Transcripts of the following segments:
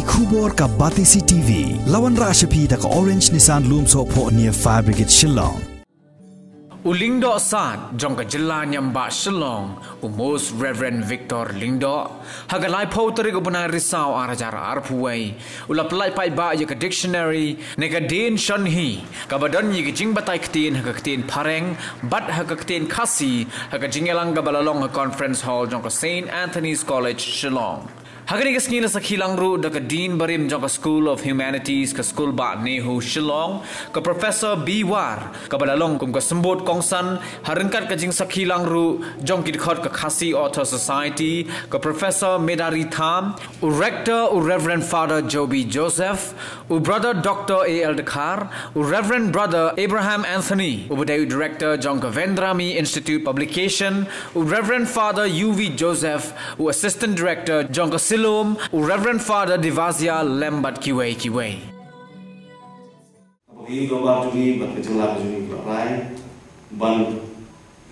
Khubor ka Batisi TV. Lawan Rashapi da ka Orange Nissan Loom so po near Fire Brigade Shillong. Lyngdoh Sad jong ka jilla nyamba Shillong Most Reverend Victor Lyngdoh hagalai pauteri ko punang risau arajara arpuai ulaplai Paidbah ye ka dictionary ne ka Dienshonhi ka badan ye jing batai Ktien ha ka Ktien Phareng bat ha ka Phareng-Khasi ha ka jingelang ka balalong ha conference hall jong ka St. Anthony's College Shillong. Hagani ka skina sa kilang ru da ka Dean Barim jong ka School of Humanities ka School ba Nehu Shillong ka Professor B. War ka balalong kum ka sembut kongsan harengkat ka jing sa kilang ru jong kidkhot ka Khasi Author Society ka Professor Medari Tham u Rector u Reverend Father Joby Joseph u Brother Dr. A. L. Dakar u Reverend Brother Abraham Anthony u Budaya Director jong ka Vendrami Institute Publication u Reverend Father U.V. Joseph u Assistant Director jong ka Silum u Reverend Father Divazia Lembat Kiwei. Bagi global juni berkejelas juni berai ban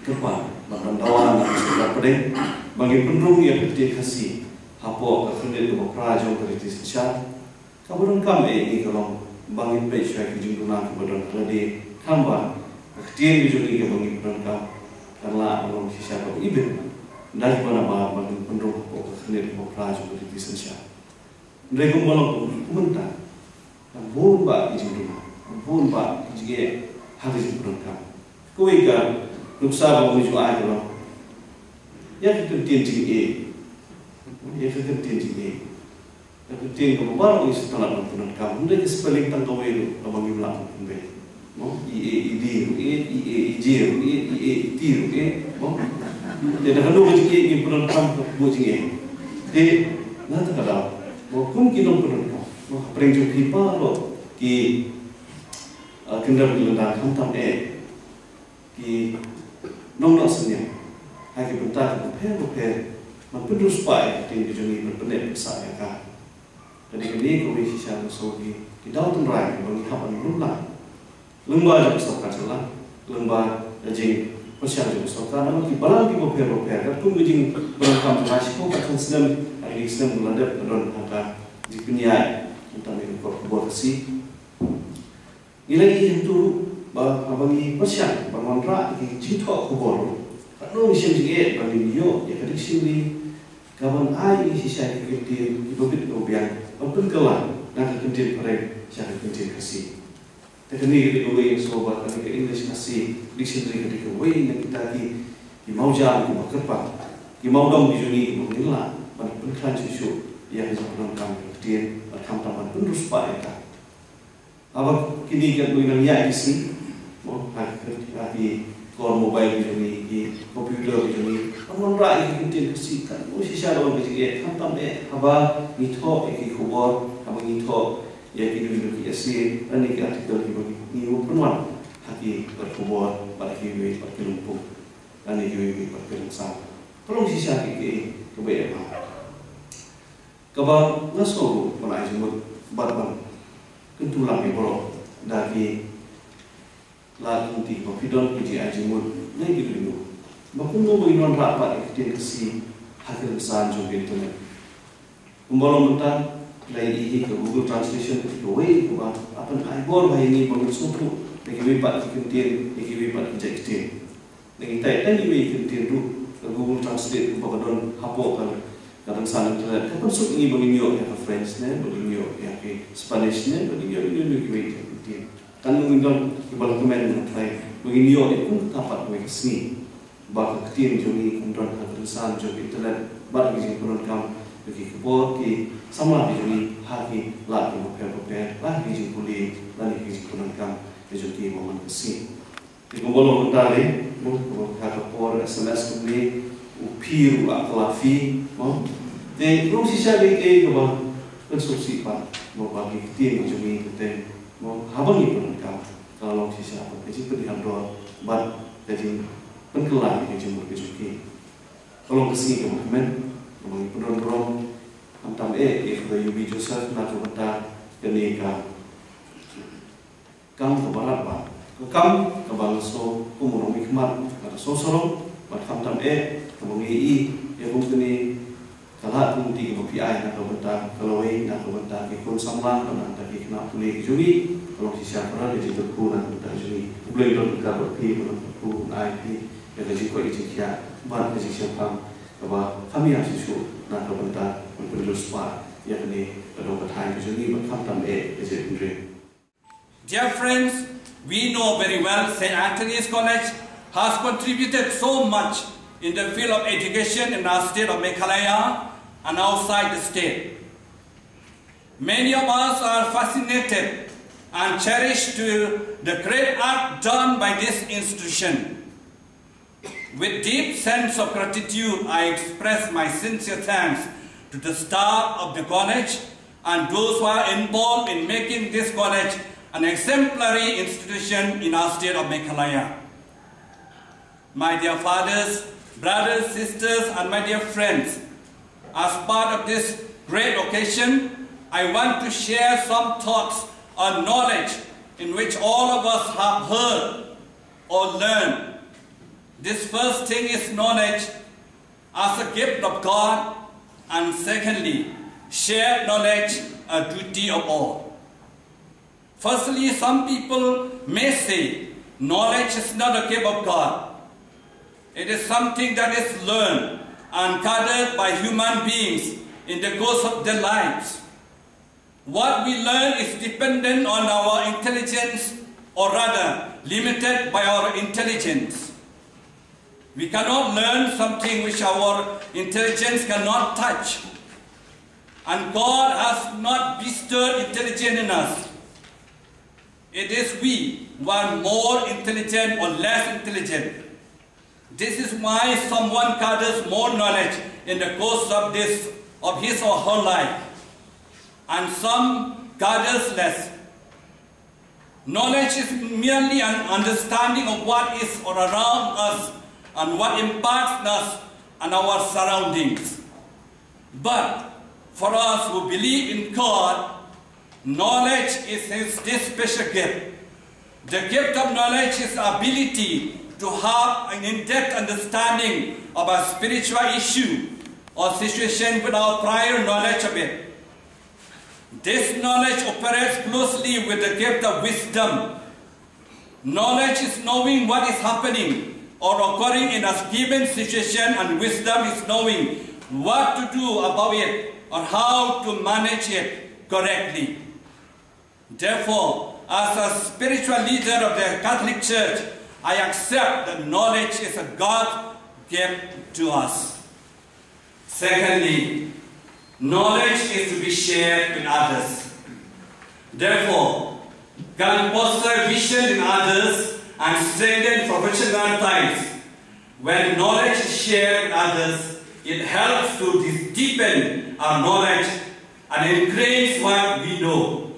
kepan ban dawan sudah pedeng bagi pendung yang Phareng-Khasi hapo kemudian ke prajo keriti sesat kaburan kami ini kalau bagi pecah kejungunan kemudian terjadi tambah Ktien juni ke bagi pendung karena orang sisa bagi ibu dari mana bagi pendung hapo kemudian ke prajo keriti sesat mereka malam mentah dan bomba kejungunan bomba jige habis berangkat. Koi ka nuksa ba muju ai ko. Ya ka Ktien jige. Ya ka Ktien jige. Ya ka Ktien ko ba ro is tala ng berangkat. Munda ke spelling tang ko welo abang yulang kumbe. Mo i ti mo. De na kanu jige ni berangkat ko jige. De na ta kada. Mo kum kinong berangkat. Mo preng ju pipa ro ki kendar bilang hantam ki nong senyum hai ki bentar per man pedus pai tin ki joni berpenet besar ya ka jadi ini ko isi sya so ki dau tun rai bagi hapan rumlah lemba jak so ka celah lemba jing pasya jak so ka nama ki balang ki per ka tu jing berangkam masih ko ka senam ai senam landap don angka di penyai tentang ini ko Phareng-Khasi ilai itu bagi pasien bangunra di cito kubur kalau misalnya dia bagi yo ya kadang sini kawan ai sisa Ktien ibu bit obiang open kelan nak Ktien Phareng siapa Phareng-Khasi teknik itu yang sobat kami ke English kasih dictionary ketika yang kita di mau jalan di kerpa di mau dong di sini mengilah pada penkan susu yang disebutkan kami Ktien berkampan penerus pak ya apa kini kan mengenal ya di sini, mau di kor mobile di komputer di orang rai Ktien Khasi kan, mesti siapa orang kecil hantam apa nito kubur, apa nito ya di asli, ini artikel di penuan hati berkubur, berkiwi, berkelumpuk, ini kiwi berkelungsang. Tolong sisa kebaikan. Kabar ngaso mana semut barban kentulang bro dari lalu ti confident di ajimut nai gitu dulu makuno menginon rapat Ktien Khasi hasil sanjo gitu ne umbolong mentah lai ihi ke Google Translation ke way ko apa ai bor ba ini bang supu lagi wipat Ktien lagi wipat Ktien lagi tai tai wi Ktien tu Google Translate ko don hapo kan kadang sana terlihat kapan sok ini bagi New York ya French ne bagi New York ya Spanish ne bagi New York Ktien kan mungkin kalau kemen try bagi New York itu dapat bagi sini bagi Ktien joni kemudian kadang sana jogi terlihat bagi sini kemudian kam bagi kebor ki sama di joni haki lagi beper lagi jempuli lagi kemudian kam jogi momen kesini di kumpulan mentari mau kata por SMS kembali upir akalafi mau de belum sisa lagi kalau konstruksi pak mau bagi Ktien jumi kita mau habang itu kan kalau sisa apa jadi pilihan doa bat jadi pengkelan yang jemur kejuki kalau kesini kemudian bagi pendorong antam if the UB Joseph nak berita kenika kam kebarat pak kam kebangso umur hikmat atau sosoro bat antam kemudian ya mungkin Kalah pun tiga PI nak kebentar, kalau ini nak kebentar kikun samlah, kalau nak kik nak boleh juri, kalau si siapa ada di tuku nak kebentar juri, boleh dong kita berpi, boleh tuku naik ni, yang jadi kau ijazah, buat ijazah pam, kalau kami yang sisu nak kebentar, boleh lupa, yang ni kalau berthai juri, berkam tam ijazah pun. Dear friends, we know very well St. Anthony's College has contributed so much in the field of education in our state of Meghalaya and outside the state. Many of us are fascinated and cherish to the great art done by this institution. With deep sense of gratitude, I express my sincere thanks to the staff of the college and those who are involved in making this college an exemplary institution in our state of Meghalaya. My dear fathers, brothers, sisters, and my dear friends, as part of this great occasion, I want to share some thoughts on knowledge in which all of us have heard or learned. This first thing is knowledge as a gift of God, and secondly, shared knowledge, a duty of all. Firstly, some people may say knowledge is not a gift of God. It is something that is learned and gathered by human beings in the course of their lives. What we learn is dependent on our intelligence, or rather, limited by our intelligence. We cannot learn something which our intelligence cannot touch. And God has not bestowed intelligence in us. It is we who are more intelligent or less intelligent. This is why someone gathers more knowledge in the course of his or her life, and some gathers less. Knowledge is merely an understanding of what is around us and what impacts us and our surroundings. But for us who believe in God, knowledge is this special gift. The gift of knowledge is the ability to have an in-depth understanding of a spiritual issue or situation without prior knowledge of it. This knowledge operates closely with the gift of wisdom. Knowledge is knowing what is happening or occurring in a given situation, and wisdom is knowing what to do about it or how to manage it correctly. Therefore, as a spiritual leader of the Catholic Church, I accept that knowledge is a God gift to us. Secondly, knowledge is to be shared with others. Therefore, can foster vision in others and strengthen professional ties. When knowledge is shared with others, it helps to deepen our knowledge and increase what we know.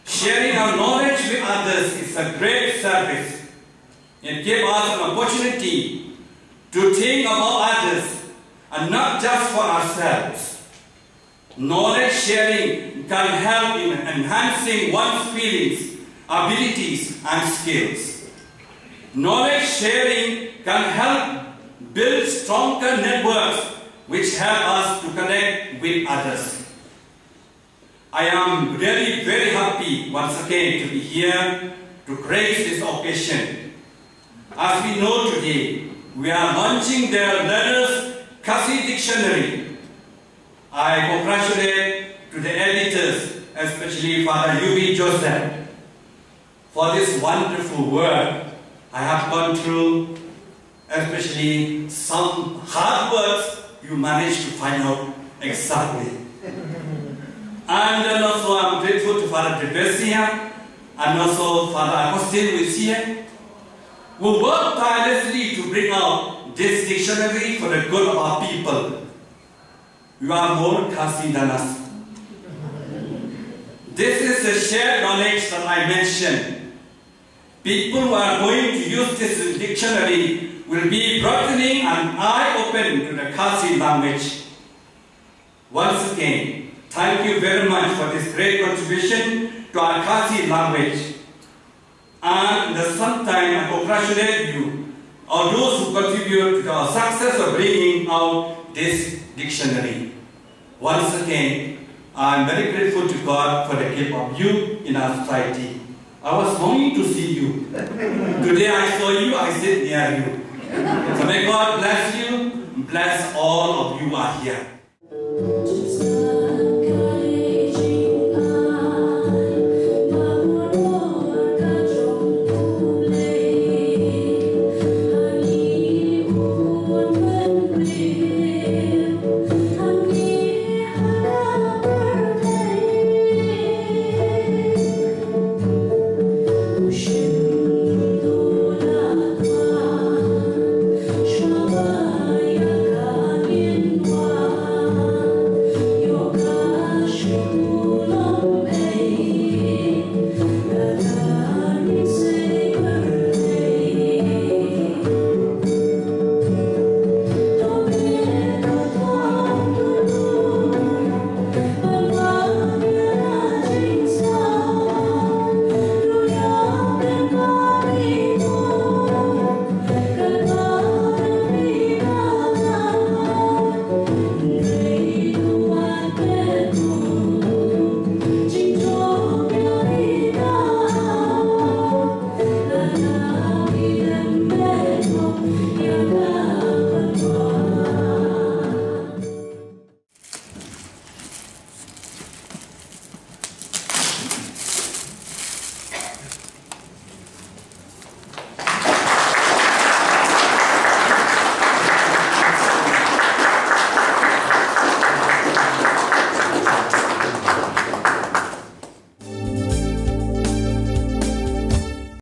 Sharing our knowledge with others is a great service. It gives us an opportunity to think about others and not just for ourselves. Knowledge sharing can help in enhancing one's feelings, abilities, and skills. Knowledge sharing can help build stronger networks which help us to connect with others. I am really very happy once again to be here to grace this occasion. As we know today, we are launching the Phareng-Khasi dictionary. I congratulate to the editors, especially Father U.B. Joseph, for this wonderful work. I have gone through, especially some hard words you managed to find out exactly. And also I'm grateful to Father Paidbah and also Father Agustin who is here, who worked tirelessly to bring out this dictionary for the good of our people. You are more Khasi than us. This is the shared knowledge that I mentioned. People who are going to use this dictionary will be broadening and eye-open to the Khasi language. Once again, thank you very much for this great contribution to our Khasi language. And at the same time, I congratulate you, or those who contribute to our success of bringing out this dictionary. Once again, I'm very grateful to God for the gift of you in our society. I was longing to see you. Today I saw you, I sit near you. So may God bless you, bless all of you are here.